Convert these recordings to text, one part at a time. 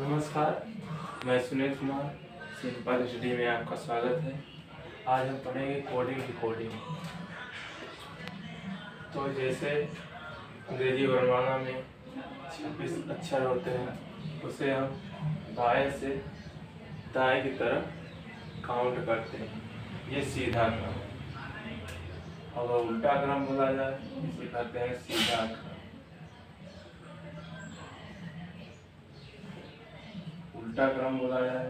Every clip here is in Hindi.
नमस्कार, मैं सुनील कुमार। सिंपल स्टडी में आपका स्वागत है। आज हम पढ़ेंगे कोडिंग डिकोडिंग। तो जैसे अंग्रेजी वर्णमाला में 26 अक्षर होते हैं, उसे हम बाएं से दाएं की तरफ काउंट करते हैं। ये सीधा क्रम है। अगर उल्टा क्रम बोला जाए इसे कहते हैं सीधा क्रम। उल्टा क्रम बोला जाए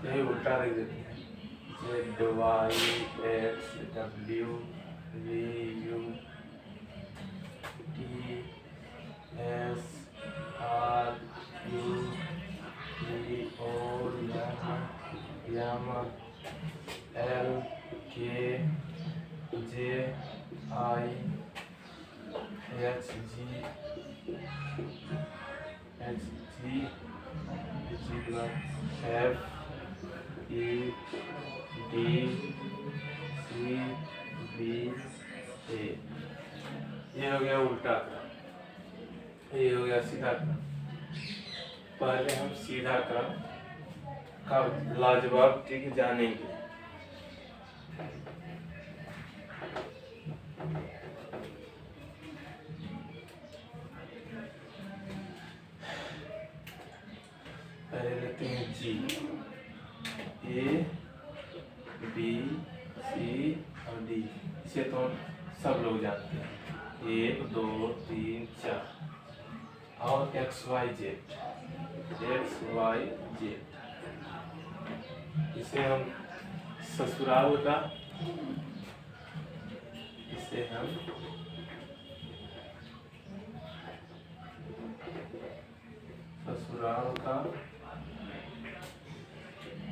यही उल्टा लिख देते हैं। ये हो गया उल्टा क्रम, ये हो गया सीधा क्रम। पहले हम सीधा क्रम का लाजवाब ट्रिक जानेंगे। पहले लेते हैं जी, ए बी सी और डी। इसे तो सब लोग जानते हैं, 1 2 3 4। और एक्स वाई जेड, इसे हम ससुराल का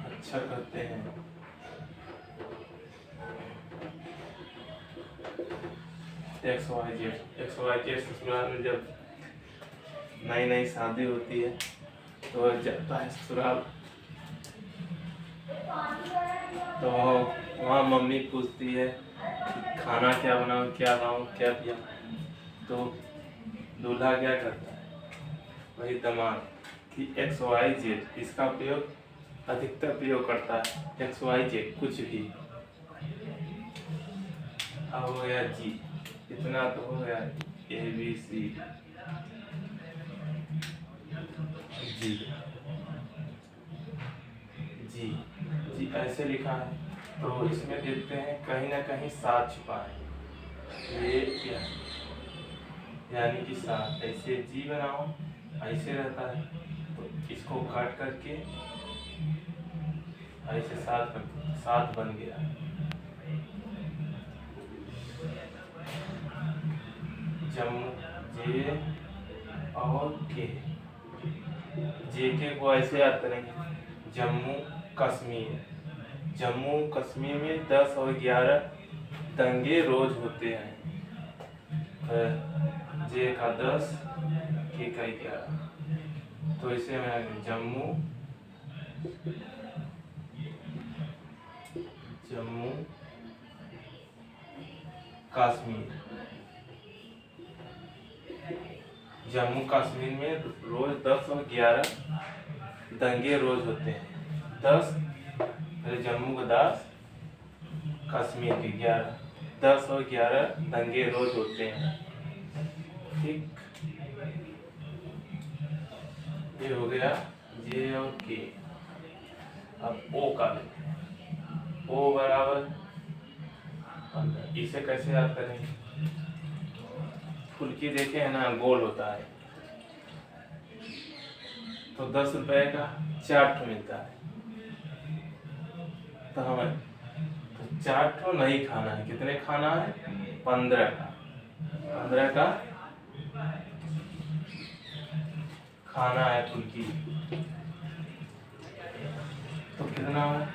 अक्षर कहते हैं। एक्स वाई जेड ससुराल में जब नई नई शादी होती है तो जाता है ससुराल, तो वहाँ मम्मी पूछती है खाना क्या बनाऊँ, क्या लाऊं, क्या पिया। तो दूल्हा क्या करता है, वही दामाद कि एक्स वाई जेड, इसका प्रयोग अधिकतर प्रयोग करता है। एक्स वाई जेड कुछ भी। अब हो गया जी, इतना तो हो गया। ए बी सी जी, जी जी ऐसे लिखा है, तो इसमें देखते हैं कहीं ना कहीं साथ छुपा है। ये यानी कि साथ, ऐसे जी बनाओ ऐसे रहता है, तो इसको काट करके ऐसे साथ बन गया। जम्मू जे और के, जेके को ऐसे याद करेंगे, जम्मू कश्मीर में 10 और 11 दंगे रोज होते हैं। जे का 10, के का 11, तो इसे मैं जम्मू कश्मीर में रोज 10 और 11 दंगे रोज होते हैं। 10 जम्मू का 10, कश्मीर के 11, 10 और 11 दंगे रोज होते हैं। ठीक, ये हो गया जे और के। अब ओ का लेते हैं। ओ बराबर 15। इसे कैसे याद करेंगे, फुल्की देखे है ना, गोल होता है, तो 10 रुपए का 4 ठो मिलता है। तो हमें 4 ठो नहीं खाना है, कितने खाना है, 15 का खाना है फुल्की। तो कितना है,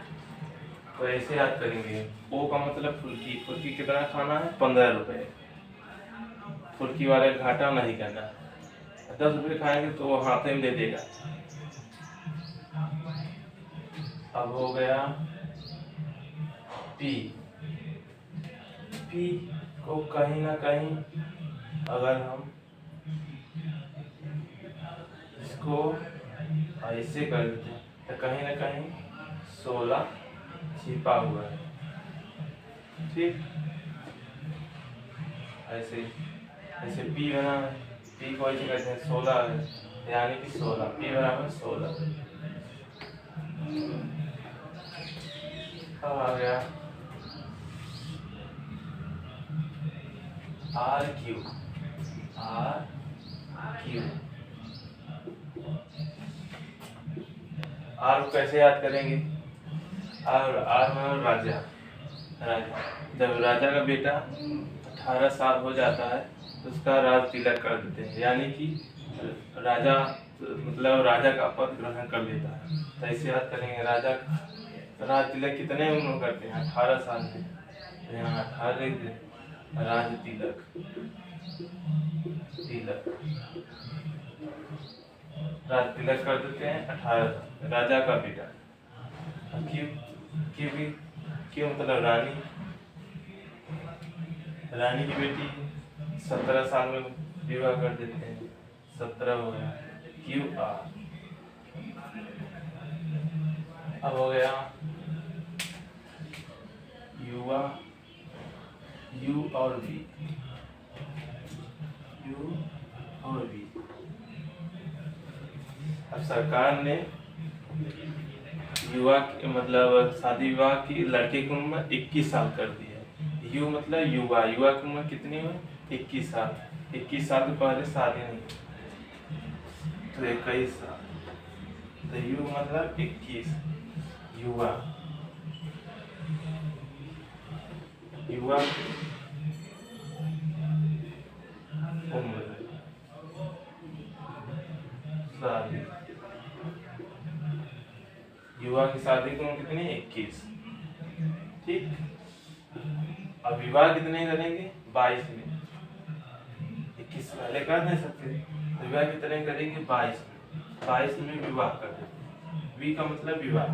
तो ऐसे याद करेंगे। ओ का मतलब फुल्की कितना खाना है, 15 रुपए। फुल्की वाले घाटा नहीं करना, 10 रुपये खाएंगे तो वो हाथ में दे देगा। अब हो गया पी, पी को कहीं ना कहीं अगर हम इसको ऐसे कर देते हैं तो कहीं ना कहीं 16 छिपा हुआ है। ठीक, ऐसे ऐसे पी बना है, पी को ऐसे कहते हैं 16 है, यानी कि 16 पी बराबर 16। अब आ गया आर क्यू। आर को कैसे याद करेंगे? आर मतलब राजा। जब राजा का बेटा 18 साल हो जाता है तो उसका राज तिलक कर देते हैं, यानी कि राजा मतलब राजा का पद ग्रहण कर लेता है। तो ऐसे याद करेंगे, राजा राज तिलक कितने उम्र करते हैं? 18 साल में। तो यहाँ 18 राज तिलक राज तिलक कर देते हैं 18 राजा का बेटा। क्यों मतलब रानी की बेटी 17 साल में विवाह कर देते हैं, 17 हो गया क्यू आर। अब हो गया युवा यू और वी। अब सरकार ने युवा मतलब शादी विवाह की लड़के की उम्र 21 साल कर दी है। यू मतलब युवा की उम्र कितनी है? 21 साल। 21 साल के पहले शादी नहीं तो 21 साल, तो यू मतलब 21 युवा उम्र शादी। युवा की शादी की उम्र कितनी? 21। ठीक, अब विवाह कितने करेंगे? 22 में। 21 पहले कर नहीं सकते, तो विवाह कितने करेंगे? 22 में। 22 में विवाह कर देते। वी का मतलब विवाह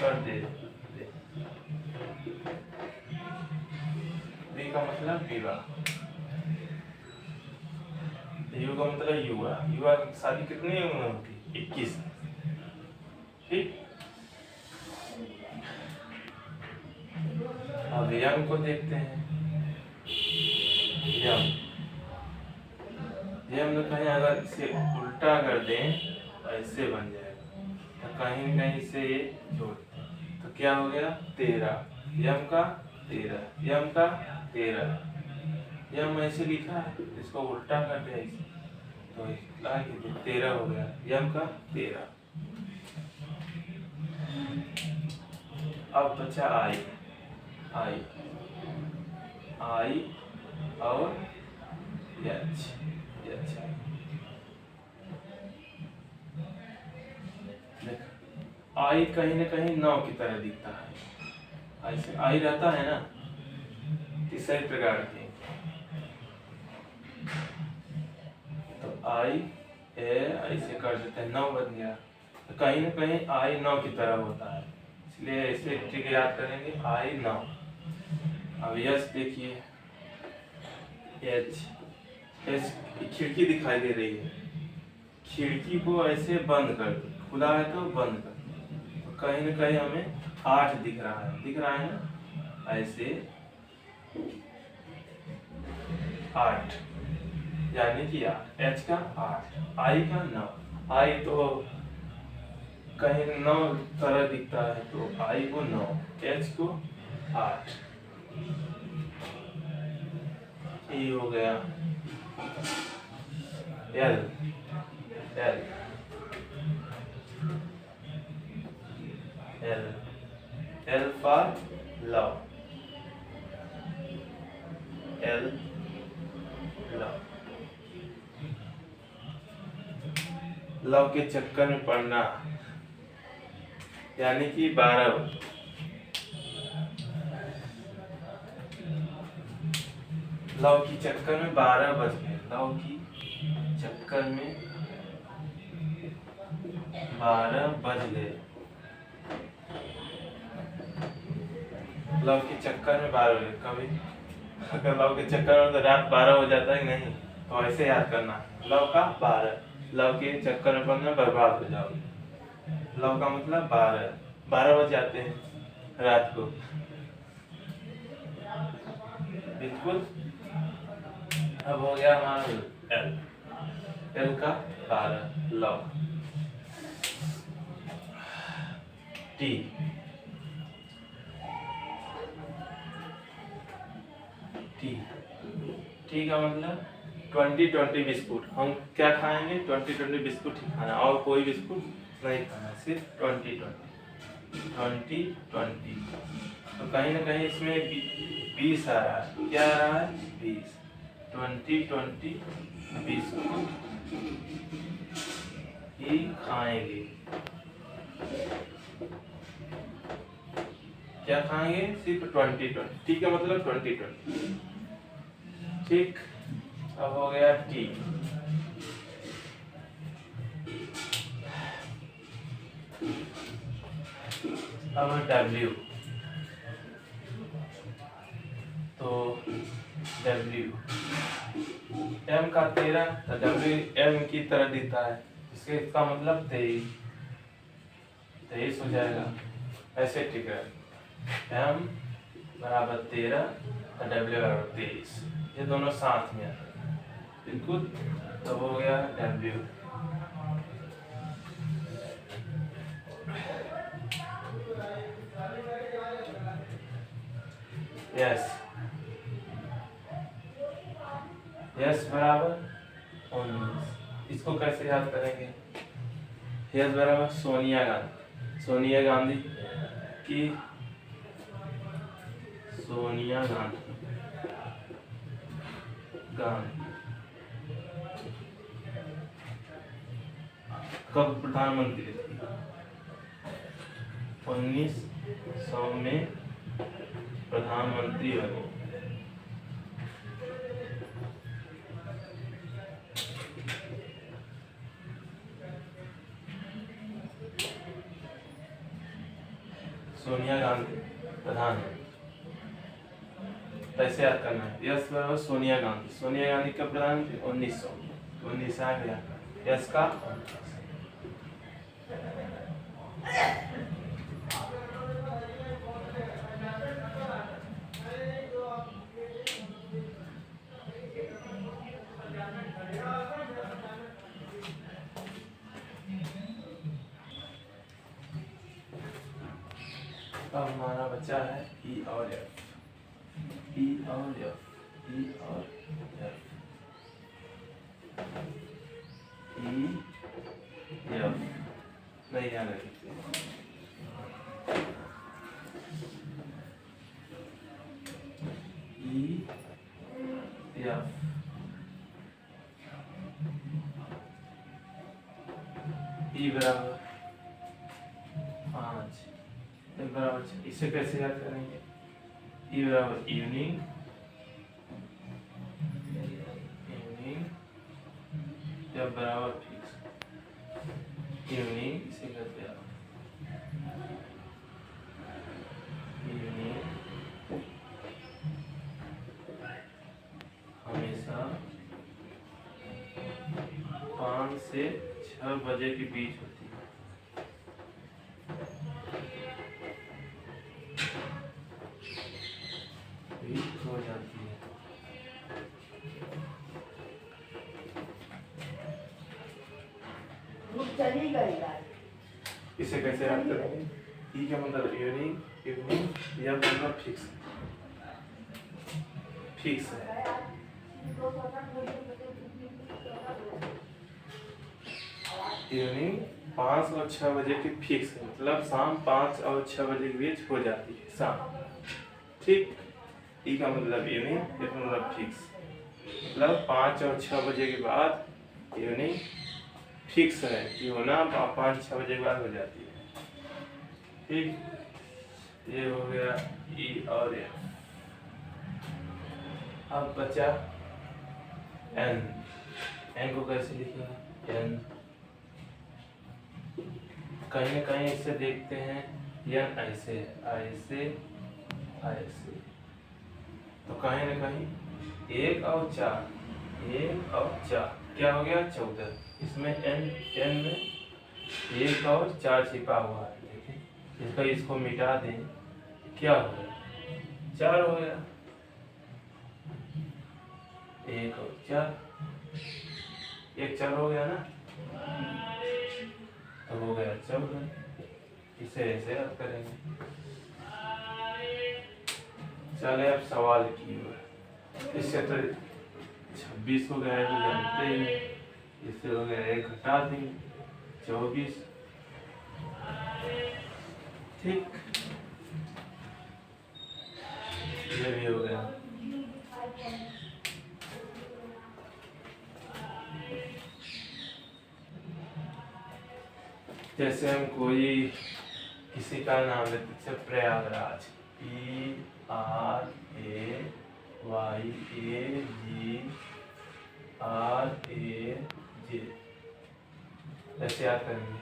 कर दे। वी का मतलब विवाह। यू का मतलब युवा की शादी कितनी उम्र होती? 21। ठीक, अब यम को देखते हैं। यम तो कहीं अगर इसे उल्टा कर दें तो ऐसे बन जाएगा, तो कहीं कहीं से ये जोड़ते हैं तो क्या हो गया? 13। यम का 13 यम ऐसे लिखा है, इसको उल्टा कर दिया इसे तो 13 हो गया। यम का 13। अब बचा आई और एच। आई कहीं ना कहीं 9 की तरह दिखता है, ऐसे आई रहता है ना तीसरे प्रकार की, तो आई ए ऐसे कर देते हैं 9 बन गया। तो कहीं ना कहीं आई 9 की तरह होता है, इसलिए ऐसे ठीक याद करेंगे आई 9। अब यस देखिए, एच खिड़की दिखाई दे रही है, खिड़की को ऐसे बंद कर दो, खुला है तो बंद कर दो, तो कहीं न कहीं हमें 8 दिख रहा है ना, ऐसे 8 यानी कि 8, एच का 8, आई का 9। आई तो कहीं 9 तरह दिखता है तो आई को 9, एच को 8। ये हो गया एल फॉर लव। लव के चक्कर में पड़ना, यानी कि 12 लव की चक्कर में 12 बज गए। लव की चक्कर में 12 बज गए। लव के चक्कर में 12 बजे कभी अगर लव के चक्कर में तो रात 12 हो जाता है नहीं, तो ऐसे याद करना लव का 12, लव के चक्कर में पड़ना बर्बाद हो जाओगे। लव का मतलब 12 बज जाते हैं रात को, बिल्कुल। अब हो गया हमारा एल, एल का 12 लव। टी, टी, टी का मतलब 20-20 बिस्कुट। हम क्या खाएंगे? 20-20 बिस्कुट ही खाना, और कोई बिस्कुट नहीं खाना, सिर्फ 20-20। तो कहीं ना कहीं इसमें 20 आ रहा है। क्या आ रहा है? 20। 20-20 बिस्कुट ही खाएंगे। क्या खाएंगे? सिर्फ 20-20। टी का मतलब 20-20। ठीक। अब हो गया टी। अब डब्ल्यू, तो डब्ल्यू एम का 13, तो डब्ल्यू एम की तरह दिखता है, इसका मतलब 23 हो जाएगा। ऐसे ठीक है, एम बराबर 13 और डब्ल्यू बराबर 23, ये दोनों साथ में है, बिल्कुल। तो हो गया डब्ल्यू। यस, यस बराबर 19। इसको कैसे याद करेंगे? यस बराबर सोनिया गांधी। सोनिया गांधी की, सोनिया गांधी, गांधी कब प्रधानमंत्री थी? 1900 में प्रधानमंत्री बनी। सोनिया गांधी प्रधानमंत्री, कैसे याद करना है? यस बराबर सोनिया गांधी। सोनिया गांधी कब प्रधानमंत्री? 1900। 19 आ गया, यस का। अब हमारा बचा है ई और एफ। ई और एफ, ई और एफ, ई एफ नहीं याद रखते। ई एफ, ई बराबर 5, एफ बराबर 6। इसे कैसे याद करेंगे? ई बराबर इवनिंग, इवनिंग, एफ बराबर फिक्स, इवनिंग। इसे कहते हैं इवनिंग हमेशा 5 से 6 बजे के बीच होती है। हो जाती है। इसे कैसे याद करेंगे? ई का मतलब इवनिंग, इवनिंग, या मतलब फिक्स, फिक्स है। इवनिंग 5 और 6 बजे की फिक्स है, मतलब शाम 5 और 6 बजे के बीच हो जाती है शाम। ठीक। ई का मतलब इवनिंग, ये मतलब फिक्स, मतलब 5 और 6 बजे के बाद इवनिंग फिक्स है कि होना 5-6 बजे के बाद हो जाती है। ठीक। ये हो गया ई और एफ। अब बचा एन। एन को कैसे लिखेंगे? एन कहीं ना कहीं इसे देखते हैं, एन ऐसे ऐसे ऐसे। तो कहीं ना कहीं 1 और 4, 1 और 4 क्या हो गया 14। इसमें n में 1 और 4 छिपा हुआ है। देखिए इसका इसको मिटा दें, क्या हो गया 4 हो गया। 1 और 4, 1 4 हो गया ना, तो हो गया 14। इसे ऐसे रद्द करेंगे। चले अब सवाल की ओर। इससे तो 26 हो गया है तो जानते ही हैं। इससे हो गया 1 घटा देंगे 24। ठीक, ये भी हो गया। जैसे हम कोई किसी का नाम लेते, जैसे प्रयागराज, PRAGRAJ, ऐसे याद करेंगे।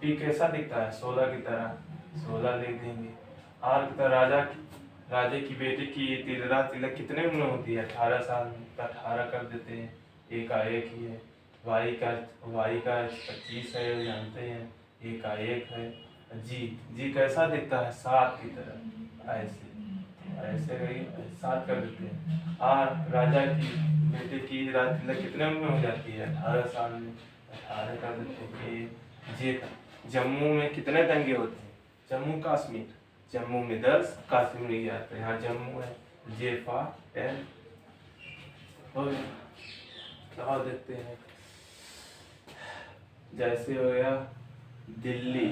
पी कैसा दिखता है 16 की तरह, 16 लिख देंगे। आर की तरह राजे की बेटी की तिलक कितने उम्र होती है 18 साल में, तो 18 कर देते हैं, ए का 1 ही है। वाई का 25 है, जानते हैं, ए का 1 है। जी कैसा दिखता है 7 की तरह, ऐसे ऐसे 7 कर देते हैं। आर राजा की बेटे की तिलक कितने उम्र हो जाती है 18 साल में, 18 कर देते हैं। जे जम्मू में कितने दंगे होते हैं, जम्मू कश्मीर, जम्मू में 10, कश्मीर में 11, तो यहाँ जम्मू है, जेफा एल क्या देखते हैं। जैसे हो गया दिल्ली,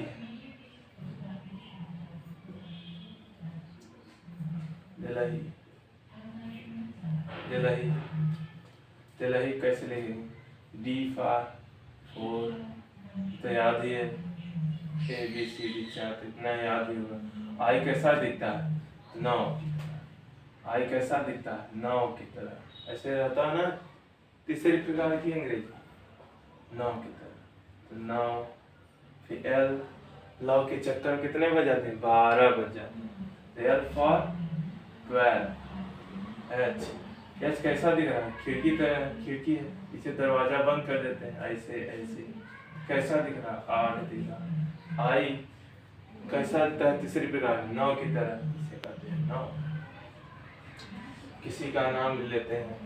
दिल्ली कैसे लिखेंगे, D फॉर 4, तो याद ही है, ABCD 4, इतना याद ही होगा। आई कैसा दिखता है 9, आई कैसा दिखता है 9 की तरह, ऐसे रहता है ना, तीसरी प्रकार की अंग्रेजी 9 की तरह, तो 9। फिर L, लव के चक्कर कितने बज जाते हैं 12 बज जाते हैं, L फॉर 12। H कैसा दिख रहा है खिड़की तरह, खिड़की है, इसे दरवाजा बंद कर देते हैं, ऐसे ऐसे कैसा दिख रहा है 8 दिख रहा। आई कैसा दिखता है तीसरी प्रकार 9 की तरह, इसे कहते हैं 9। किसी का नाम लेते हैं,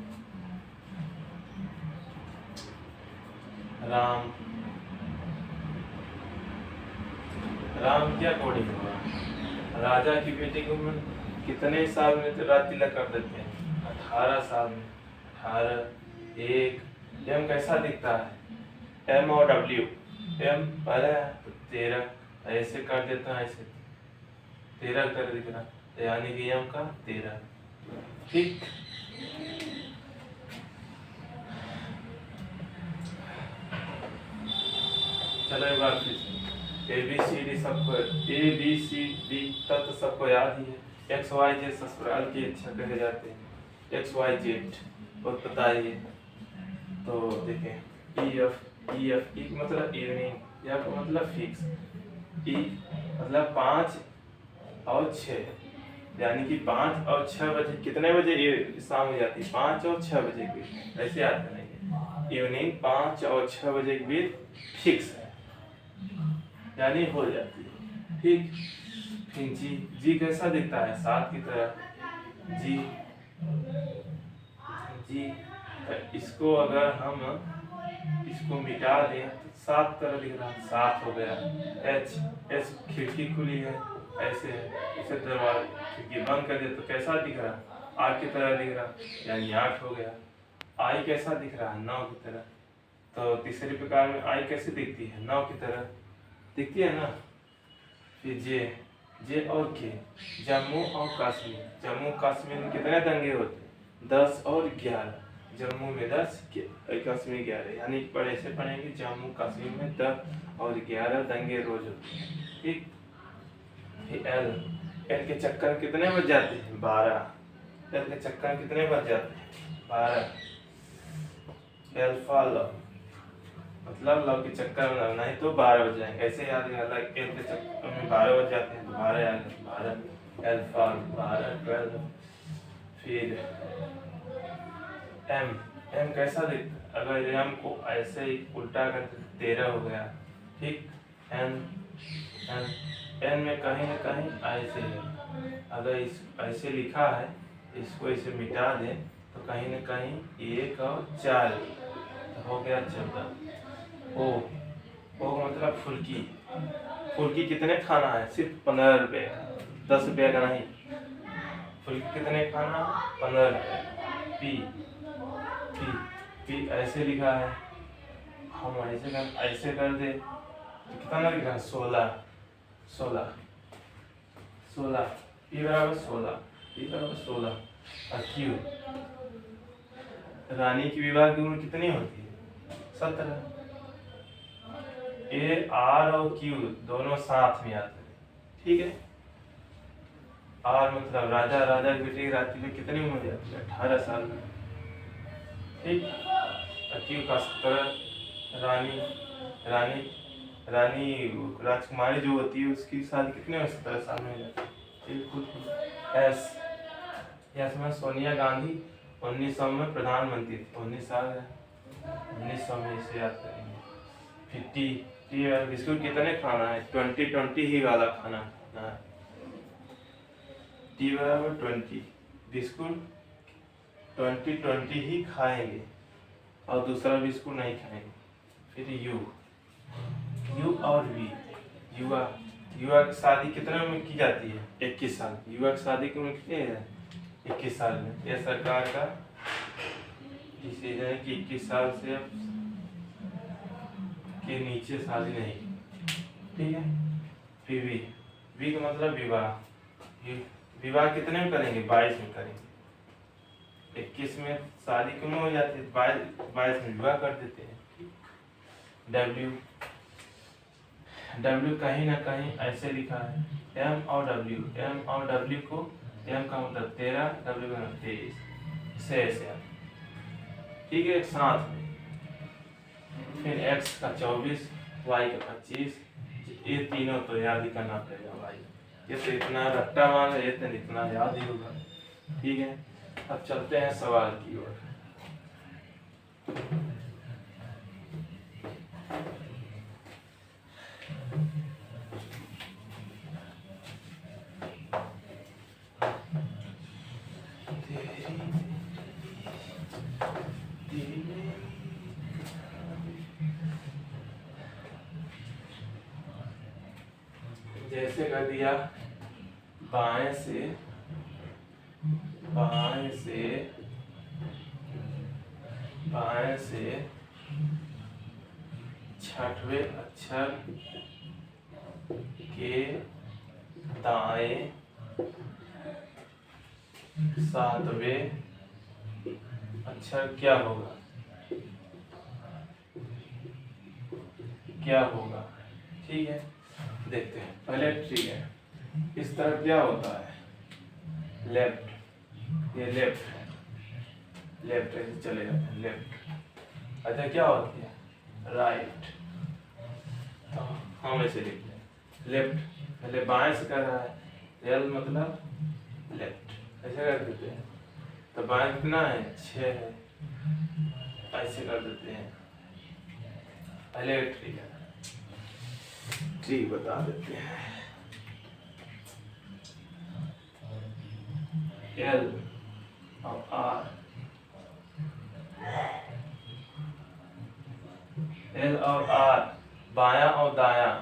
राम, राम क्या कोडिंग हुआ, राजा की बेटी को कितने साल में तिलक कर देते हैं 18 साल में, 18। 1 M कैसा दिखता है M और W, M पहले 13, ऐसे कर देता है, ऐसे 13 कर दिख रहा, यानी कि M का 13। ठीक, चलो एक बार फिर ABCD सबको, ABCD तत्व सबको याद ही है। XYZ ससुराल की इच्छा कहे जाते हैं, XYZ बहुत पता ही है। तो देखें EF मतलब इवनिंग, F मतलब फिक्स, E मतलब 5 और 6, यानी कि 5 और 6 बजे, कितने बजे ये शाम हो जाती है 5 और 6 बजे के बीच, ऐसे याद करेंगे। इवनिंग 5 और 6 बजे के बीच फिक्स है, यानी हो जाती है। ठीक, फिर जी कैसा दिखता है 7 की तरह, जी इसको अगर हम इसको मिटा दें तो 7 तरह दिख रहा, 7 हो गया। H खिड़की खुली है, ऐसे है, इसे दरवाजा खिड़की बंद कर दे तो कैसा दिख रहा 8 की तरह दिख रहा, यानी 8 हो गया। आई कैसा दिख रहा है 9 की तरह, तो तीसरे प्रकार में आई कैसे दिखती है 9 की तरह दिखती है ना। फिर जे और के, जम्मू और कश्मीर, जम्मू कश्मीर में कितने दंगे होते हैं 10 और 11, जम्मू में 10 कश्मीर 11, यानी पढ़े से पढ़ेंगे जम्मू कश्मीर में 10 और 11 दंगे रोज होते हैं। ठीक, फिर एल के चक्कर कितने बज जाते हैं 12, एल के चक्कर कितने बज जाते हैं 12। एल्फा लव मतलब लव के चक्कर में लगना है तो 12 बज जाएंगे। ऐसे याद करना, एल के चक्कर में 12 बज जाते हैं तो 12 याद करना, 12 अल्फा 12 12। फिर एम, एम कैसा दिखता है? अगर एम को ऐसे ही उल्टा करते 13 हो गया, ठीक। एन, एन, एन में कहीं ना कहीं ऐसे है, अगर इस ऐसे लिखा है इसको इसे मिटा दें तो कहीं ना कहीं 1 और 4 तो हो गया 14। ओ, ओ मतलब फुल्की। फुल्की कितने खाना है? सिर्फ 15 रुपये, 10 रुपये का नहीं। फुल्की कितने खाना? 15 रुपये। पी, पी, पी ऐसे लिखा है, हम ऐसे कर दे तो कितना लिखा है? 16, 16, 16। पी बराबर 16, पी बराबर 16। और क्यू, रानी की विवाह की उम्र कितनी होती है? 17। ए, आर और क्यू दोनों साथ में आते हैं, ठीक है। आर मतलब राजा, राजा की बेटी राती में कितनी उम्र हो जाती है? 18 साल में, ठीक। और क्यू का 17। रानी, रानी, रानी राजकुमारी जो होती है उसकी शादी कितने में? 17 साल में हो जाती है, ठीक। एस, यस में सोनिया गांधी 1900 में प्रधानमंत्री थी। 19 साल है, 1900 में इसे याद करेंगे। फिर टी, टी बिस्कुट कितने खाना है? 20 ही वाला खाना है। टी बराबर 20, बिस्कुट 20 ही खाएंगे और दूसरा बिस्कुट नहीं खाएंगे। फिर यू, यू और वी, युवा, युवा की शादी कितने में की जाती है? 21 साल। युवा की शादी की उम्र कितनी है? 21 साल में। यह सरकार का डिसीजन है कि 21 साल से के नीचे शादी नहीं, ठीक है। फिर वी, वी का मतलब विवाह। विवाह कितने में करेंगे? 22 में करेंगे। 21 में शादी क्यों हो जाती है? 22 में विवाह कर देते हैं। डब्ल्यू, डब्ल्यू कहीं ना कहीं ऐसे लिखा है, एम और डब्ल्यू, एम और डब्ल्यू को, एम का मतलब 13, डब्ल्यू का मतलब 23, इसे ऐसे, ठीक है, एक साथ में। फिर एक्स का 24, वाई का 25, ये तीनों तो याद ही करना पड़ेगा भाई। ये तो इतना रट्टा मार है, ये तो इतना याद ही होगा, ठीक है। अब चलते हैं सवाल की ओर। जैसे कर दिया, बाएं से, बाएं से, बाएं से छठवें अक्षर के दाएं 7वें अक्षर क्या होगा? क्या होगा, ठीक है। देखते हैं पहले, ठीक है। इस तरफ क्या होता है? लेफ्ट, ये लेफ्ट है, लेफ्ट ऐसे चले जाते हैं, लेफ्ट। अच्छा क्या होती है? राइट। तो हम ऐसे लिखते हैं लेफ्ट, पहले बाएं से कर रहा है, एल मतलब लेफ्ट, ऐसे कर देते हैं। तो बाएं कितना है? 6 है, ऐसे कर देते हैं। पहले ट्री है, ट्री बता देते हैं। एल और आर, एल और आर बायां और दायां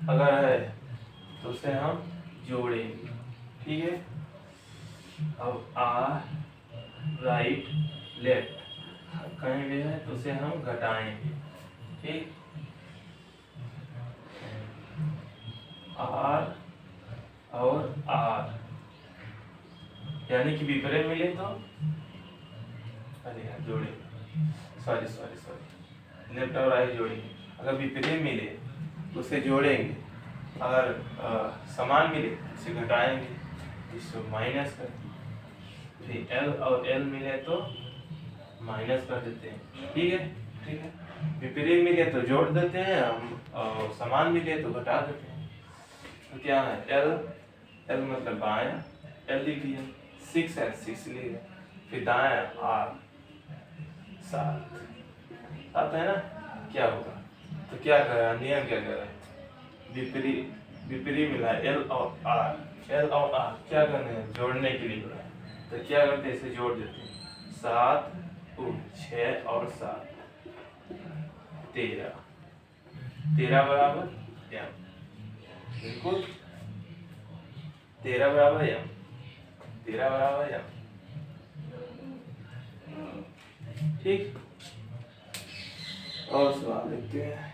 अगर है तो उसे हम जोड़ेंगे, ठीक है। अब आर राइट लेफ्ट कहीं भी है तो उसे हम घटाएंगे, ठीक। आर और आर यानी कि विपरीत मिले तो, अरे यार जोड़ेंगे, सॉरी सॉरी सॉरी, लेफ्ट और राइट जोड़ेंगे। अगर विपरीत मिले तो उसे जोड़ेंगे, अगर समान मिले इसे घटाएंगे, इसको माइनस करेंगे। फिर एल और एल मिले तो माइनस कर देते हैं, ठीक है, ठीक है। विपरीत मिले तो जोड़ देते हैं हम, और समान मिले तो घटा देते हैं। तो क्या है एल, एल मतलब बायां, एल लिख लिया, 6 है 6 लिया, फिर दायां आर 7 7 है ना। क्या होगा तो क्या कर रहा है नियम, क्या कर रहा है विपरीत, विपरीत मिला एल और आर, एल और आर क्या करने हैं जोड़ने के लिए बोला। तो क्या करते हैं इसे जोड़ देते हैं, 7 6 और 7 13, 13 बराबर एम, बिल्कुल 13 बराबर एम, 13 बराबर एम। ठीक, और सवाल देखते हैं।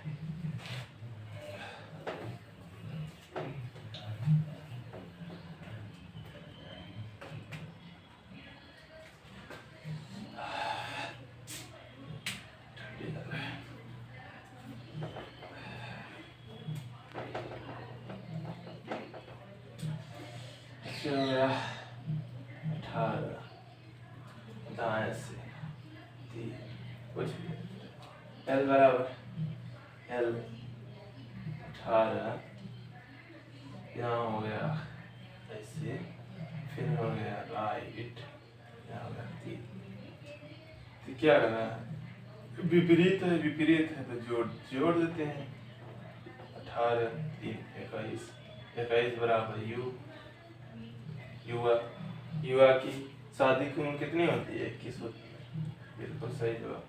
हो गया 18, दाएं से 3, कुछ भी एल बराबर एल 18, यहाँ हो गया ऐसे, फिर हो गया राइट, यहाँ हो गया 3। तो क्या करना है विपरीत है, विपरीत है तो जोड़ देते हैं, 18 3 21, 21 बराबर यू, युवा, युवा की शादी की उम्र कितनी होती है 21 होती है, बिल्कुल सही जवाब।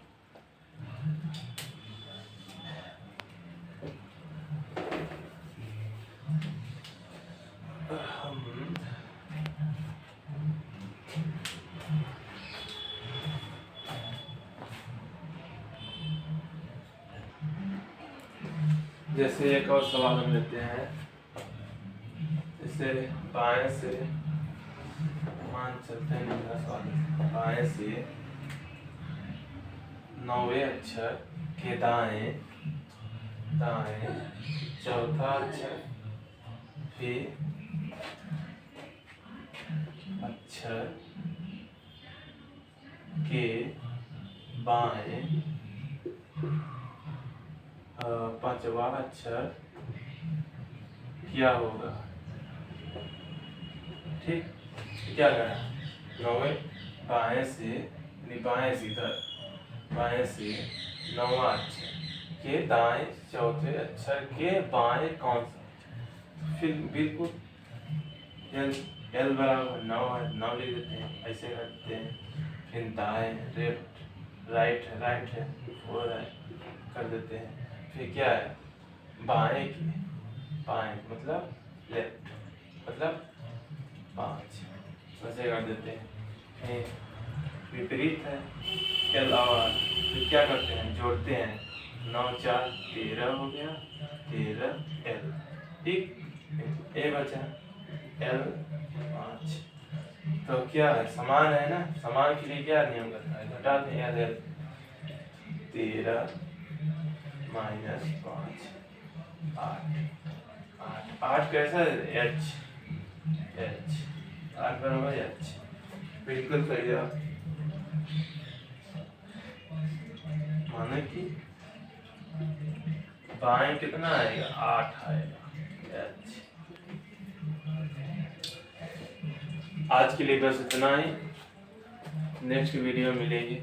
जैसे एक और सवाल हम लेते हैं, इसे बाएं से मान चलते हैं, बाएं से 9वें अक्षर के दाएं दाएं चौथा अक्षर, फिर अक्षर के बाएं 5वां अक्षर क्या होगा। ठीक, क्या करना है 9वें बाएं से, बाएं से इधर, बाएं से 9वां अक्षर के दाएं चौथे अक्षर के बाएं कौन सा, फिर बिल्कुल एल, एल बराबर 9 है, 9 लिख देते हैं, ऐसे करते हैं। फिर दाएं लेफ्ट, राइट है, राइट है 4 है, कर देते हैं। फिर क्या है बाएं की, बाएं मतलब लेफ्ट मतलब 5, ऐसे कर देते हैं। फिर विपरीत है एल और, फिर क्या करते हैं जोड़ते हैं, 9 4 13 हो गया, 13 एल, ठीक, ए बचा एल 5। तो क्या है समान है ना, समान के लिए क्या नियम करना है, घटा दें एल, 13 माइनस 5 8, 8 कैसा है एच, एच 8 बराबर एच, बिल्कुल सही जवाब। माने कि बाएं कितना आएगा 8 आएगा एच। आज के लिए बस इतना ही, नेक्स्ट वीडियो मिलेगी।